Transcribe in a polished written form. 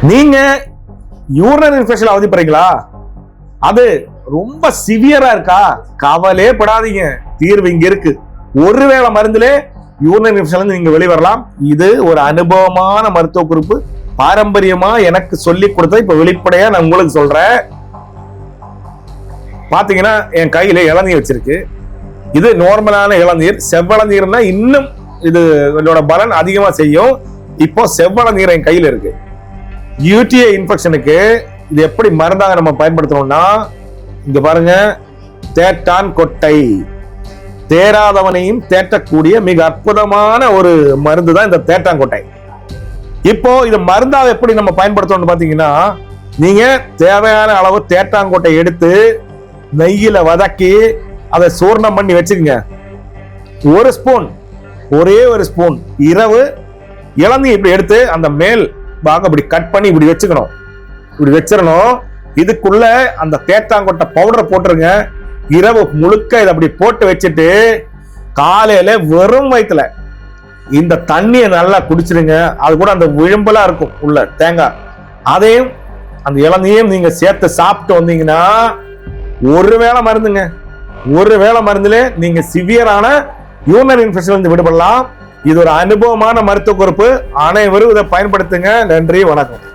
நீங்க urinary infection அவதிப்படுறீங்களா? அது ரொம்ப சிவியரா இருக்கா? கவலையே படாதீங்க, தீர்வு இங்க இருக்கு. ஒருவேளை மருந்துலே யூரினரி இன்ஃபெக்ஷன் நீங்க வெளிவரலாம். இது ஒரு அனுபவமான மருத்துவ குறிப்பு, பாரம்பரியமா எனக்கு சொல்லி கொடுத்த இப்ப வெளிப்படையா நான் உங்களுக்கு சொல்றேன். பாத்தீங்கன்னா என் கையில இளநீர் வச்சிருக்கு. இது நார்மலான இளநீர். செவ்வளநீர்னா இன்னும் இது இதோட பலன் அதிகமா செய்யும். இப்போ செவ்வளநீர் என் கையில இருக்கு. யூடிஐ இன்ஃபெக்ஷனுக்கு இது எப்படி மருந்தாக நம்ம பயன்படுத்தணும்னா, இங்க பாருங்க, தேட்டான் கொட்டை. தேராதவனையும் தேட்டக்கூடிய மிக அற்புதமான ஒரு மருந்து தான் இந்த தேட்டாங்கொட்டை. இப்போ இது மருந்தாக எப்படி நம்ம பயன்படுத்தணும்னு பாத்தீங்கன்னா, நீங்க தேவையான அளவு தேட்டாங்கொட்டை எடுத்து நெய்யில வதக்கி அதை சூர்ணம் பண்ணி வச்சுக்கோங்க. ஒரு ஸ்பூன், ஒரே ஒரு ஸ்பூன் இரவு இளநீர் இப்படி எடுத்து அந்த மேல் பாகம் இப்படி கட் பண்ணி இப்படி வச்சுக்கணும். இப்படி வச்சிடணும். இதுக்குள்ள அந்த தேட்டாங்கொட்டை பவுடர் போட்டுருங்க. இரவு முழுக்க இதை அப்படி போட்டு வச்சுட்டு காலையில வெறும் வயிற்றுல இந்த தண்ணியை நல்லா குடிச்சிருங்க. அது கூட அந்த விழும்பலா இருக்கும் உள்ள தேங்காய், அதையும் அந்த இளநீரையும் நீங்க சேர்த்து சாப்பிட்டு வந்தீங்கன்னா ஒருவேளை மருந்துங்க, ஒருவேளை மருந்துல நீங்க சிவியரான யூரினரி இன்ஃபெக்ஷன் வந்து விடுபடலாம். இது ஒரு அனுபவமான மருத்துவ குறிப்பு. அனைவரும் இதை பயன்படுத்துங்க. நன்றி, வணக்கம்.